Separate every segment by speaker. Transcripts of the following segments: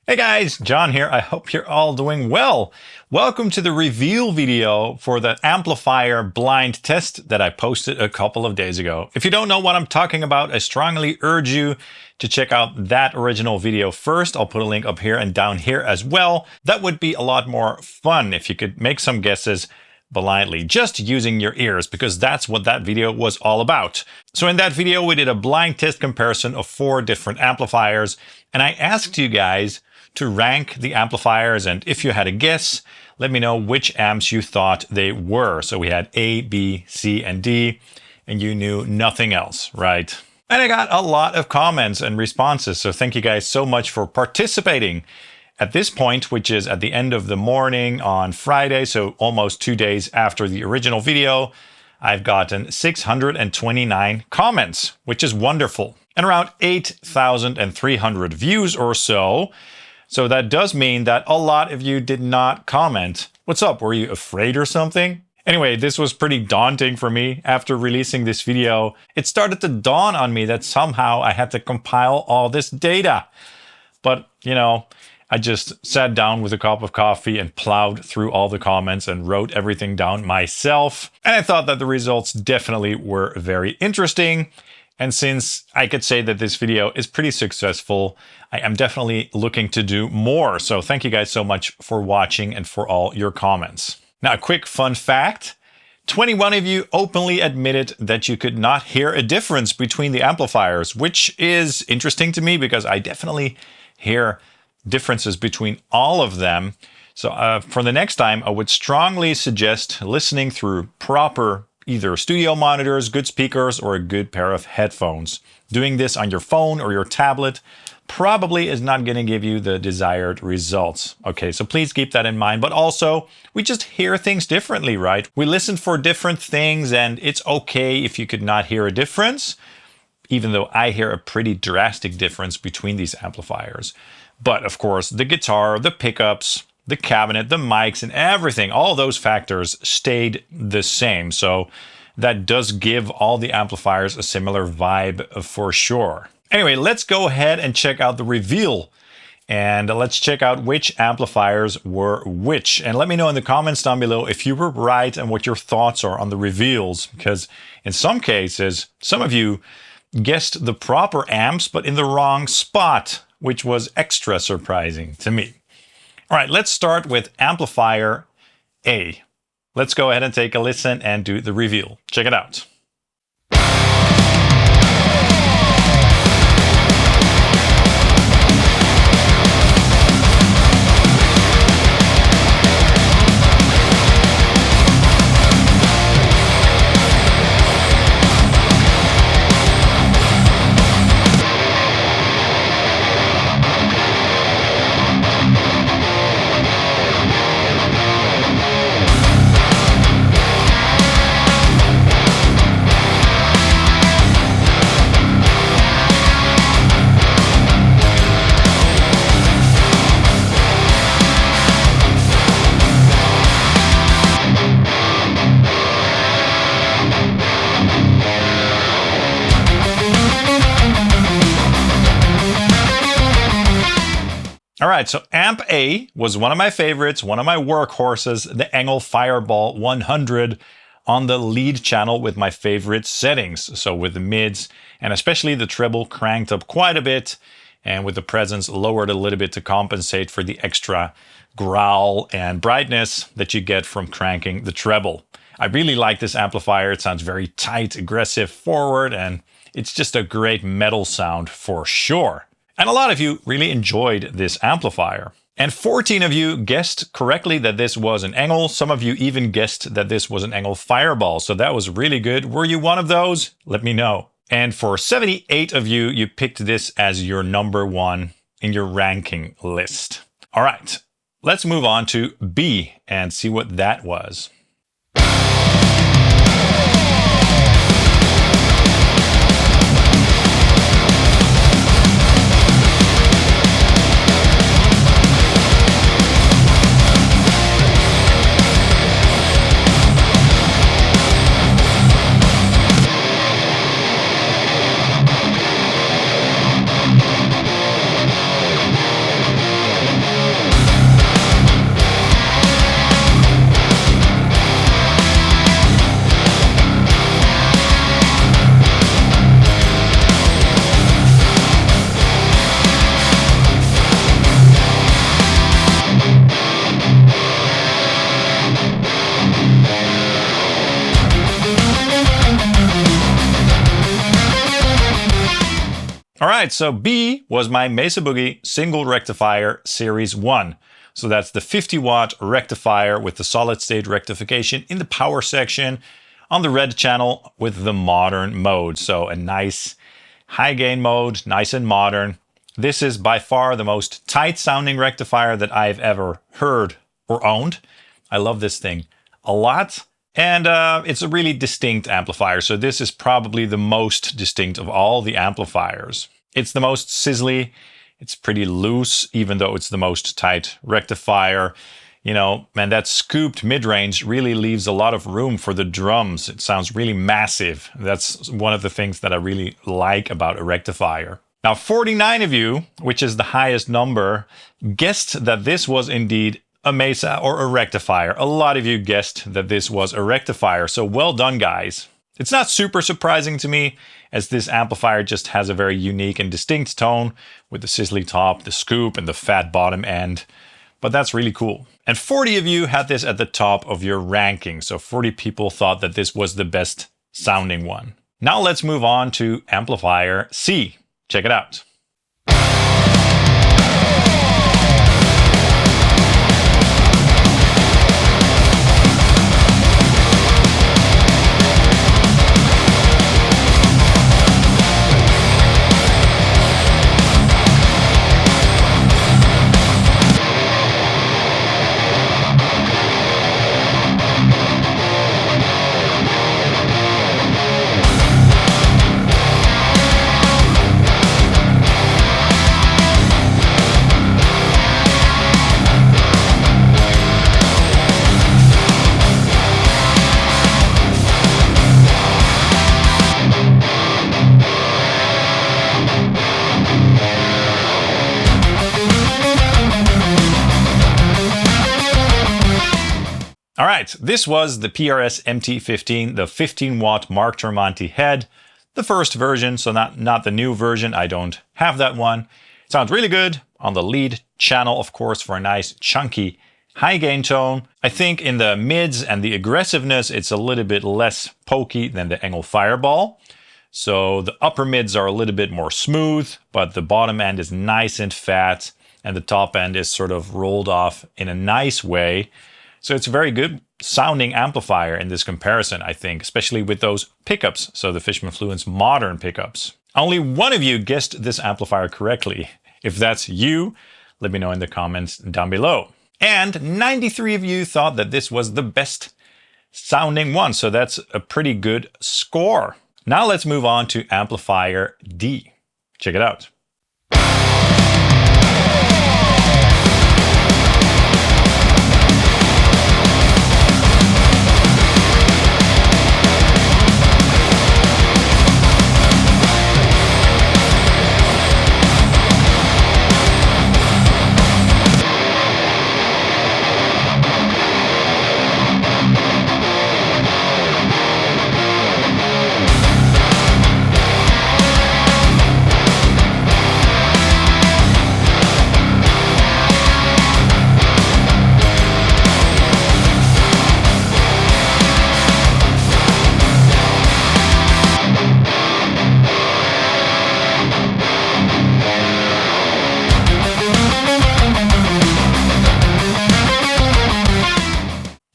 Speaker 1: Hey guys, John here. I hope you're all doing well. Welcome to the reveal video for the amplifier blind test that I posted a couple of days ago. If you don't know what I'm talking about, I strongly urge you to check out that original video first. I'll put a link up here and down here as well. That would be a lot more fun if you could make some guesses blindly, just using your ears, because that's what that video was all about. So in that video, we did a blind test comparison of 4 different amplifiers, and I asked you guys to rank the amplifiers, and if you had a guess, let me know which amps you thought they were. So we had A, B, C, and D, and you knew nothing else, right? And I got a lot of comments and responses, so thank you guys so much for participating. At this point, which is at the end of the morning on Friday, so almost 2 days after the original video, I've gotten 629 comments, which is wonderful, and around 8,300 views or so. So that does mean that a lot of you did not comment. What's up? Were you afraid or something? Anyway, this was pretty daunting for me after releasing this video. It started to dawn on me that somehow I had to compile all this data. But, you know, I just sat down with a cup of coffee and plowed through all the comments and wrote everything down myself. And I thought that the results definitely were very interesting. And since I could say that this video is pretty successful, I am definitely looking to do more. So thank you guys so much for watching and for all your comments. Now, a quick fun fact. 21 of you openly admitted that you could not hear a difference between the amplifiers, which is interesting to me because I definitely hear differences between all of them. So for the next time, I would strongly suggest listening through proper either studio monitors, good speakers, or a good pair of headphones. Doing this on your phone or your tablet probably is not going to give you the desired results. Okay, so please keep that in mind. But also, we just hear things differently, right? We listen for different things, and it's okay if you could not hear a difference, even though I hear a pretty drastic difference between these amplifiers. But of course, the guitar, the pickups, the cabinet, the mics, and everything, all those factors stayed the same. So that does give all the amplifiers a similar vibe for sure. Anyway, let's go ahead and check out the reveal. And let's check out which amplifiers were which. And let me know in the comments down below if you were right and what your thoughts are on the reveals. Because in some cases, some of you guessed the proper amps, but in the wrong spot, which was extra surprising to me. All right, let's start with amplifier A. Let's go ahead and take a listen and do the reveal. Check it out. All right, so amp A was one of my favorites, one of my workhorses, the Engel Fireball 100 on the lead channel with my favorite settings. So with the mids and especially the treble cranked up quite a bit, and with the presence lowered a little bit to compensate for the extra growl and brightness that you get from cranking the treble. I really like this amplifier. It sounds very tight, aggressive, forward, and it's just a great metal sound for sure. And a lot of you really enjoyed this amplifier. And 14 of you guessed correctly that this was an Engel. Some of you even guessed that this was an Engel Fireball. So that was really good. Were you one of those? Let me know. And for 78 of you, you picked this as your number 1 in your ranking list. All right, let's move on to B and see what that was. right, so B was my Mesa Boogie single rectifier series 1. So that's the 50 watt rectifier with the solid state rectification in the power section on the red channel with the modern mode. So a nice high gain mode, nice and modern. This is by far the most tight sounding rectifier that I've ever heard or owned. I love this thing a lot. And it's a really distinct amplifier. So this is probably the most distinct of all the amplifiers. It's the most sizzly. It's pretty loose, even though it's the most tight rectifier. You know, and that scooped mid-range really leaves a lot of room for the drums. It sounds really massive. That's one of the things that I really like about a rectifier. Now, 49 of you, which is the highest number, guessed that this was indeed a Mesa or a rectifier. A lot of you guessed that this was a rectifier, so well done, guys. It's not super surprising to me, as this amplifier just has a very unique and distinct tone with the sizzly top, the scoop, and the fat bottom end. But that's really cool. And 40 of you had this at the top of your ranking, so 40 people thought that this was the best sounding one. Now let's move on to amplifier C. Check it out. All right, this was the PRS MT15, the 15 watt Mark Tremonti head, the first version, so not the new version. I don't have that one. It sounds really good on the lead channel, of course, for a nice chunky high gain tone. I think in the mids and the aggressiveness, it's a little bit less pokey than the Engel Fireball. So the upper mids are a little bit more smooth, but the bottom end is nice and fat, and the top end is sort of rolled off in a nice way. So it's a very good sounding amplifier in this comparison, I think, especially with those pickups, so the Fishman Fluence modern pickups. Only one of you guessed this amplifier correctly. If that's you, let me know in the comments down below. And 93 of you thought that this was the best sounding one, so that's a pretty good score. Now let's move on to amplifier D. Check it out.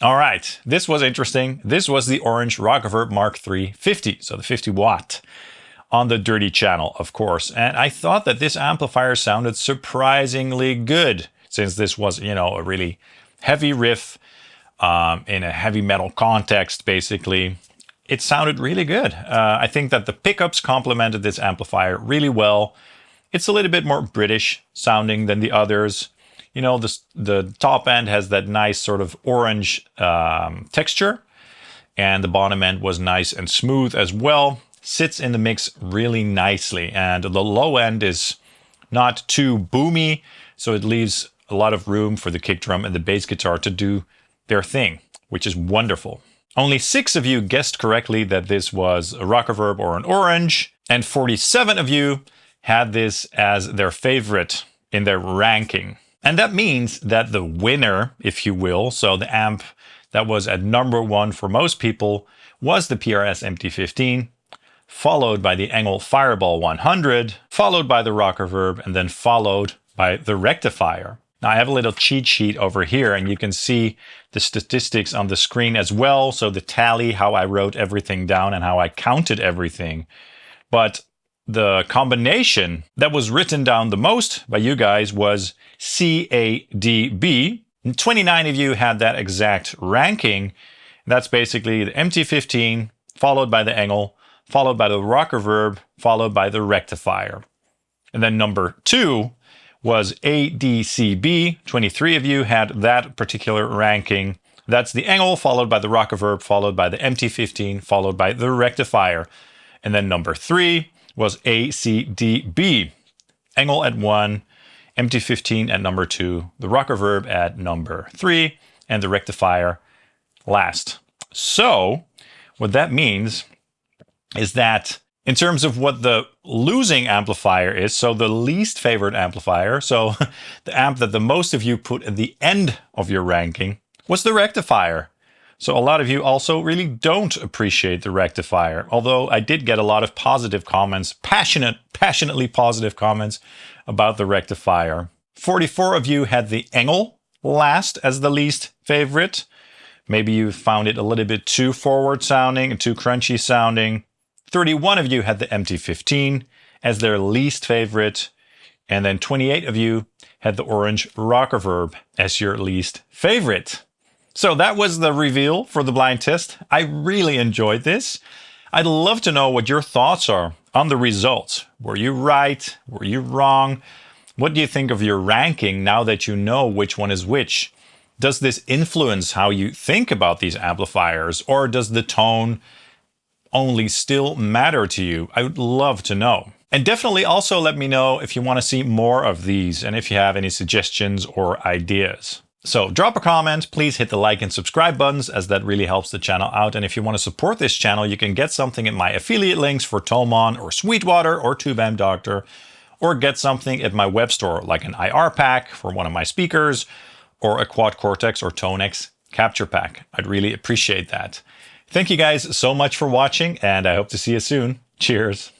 Speaker 1: All right, this was interesting. This was the orange Rockeverb Mark III 50, so the 50 watt on the dirty channel, of course. And I thought that this amplifier sounded surprisingly good, since this was, you know, a really heavy riff in a heavy metal context, basically. It sounded really good. I think that the pickups complemented this amplifier really well. It's a little bit more British sounding than the others. You know, the top end has that nice sort of orange texture, and the bottom end was nice and smooth as well. Sits in the mix really nicely, and the low end is not too boomy, so it leaves a lot of room for the kick drum and the bass guitar to do their thing, which is wonderful. Only 6 of you guessed correctly that this was a Rockeverb or an orange, and 47 of you had this as their favorite in their ranking. And that means that the winner, if you will, so the amp that was at number 1 for most people, was the PRS MT15. followed by the Engel Fireball 100, followed by the rocker verb, and then followed by the rectifier. Now I have a little cheat sheet over here, and you can see the statistics on the screen as well. So the tally, how I wrote everything down and how I counted everything. But the combination that was written down the most by you guys was CADB. And 29 of you had that exact ranking. That's basically the MT15, followed by the Engel, followed by the rocker verb, followed by the rectifier. And then number 2 was ADCB. 23 of you had that particular ranking. That's the Engel, followed by the rocker verb, followed by the MT15, followed by the rectifier. And then number 3 was ACDB. Engel at 1, MT15 at number 2, the rocker verb at number 3, and the rectifier last. So what that means is that in terms of what the losing amplifier is, so the least favorite amplifier, so the amp that the most of you put at the end of your ranking, was the rectifier. So a lot of you also really don't appreciate the rectifier, although I did get a lot of positive comments, passionately positive comments about the rectifier. 44 of you had the Engel last as the least favorite. Maybe you found it a little bit too forward sounding and too crunchy sounding. 31 of you had the MT15 as their least favorite. And then 28 of you had the orange rocker verb as your least favorite. So that was the reveal for the blind test. I really enjoyed this. I'd love to know what your thoughts are on the results. Were you right? Were you wrong? What do you think of your ranking now that you know which one is which? Does this influence how you think about these amplifiers, or does the tone only still matter to you? I would love to know. And definitely also let me know if you want to see more of these and if you have any suggestions or ideas. So drop a comment, please hit the like and subscribe buttons, as that really helps the channel out. And if you want to support this channel, you can get something at my affiliate links for Tomon or Sweetwater or Tube Amp Doctor, or get something at my web store like an IR pack for one of my speakers, or a Quad Cortex or Tonex capture pack. I'd really appreciate that. Thank you guys so much for watching, and I hope to see you soon. Cheers.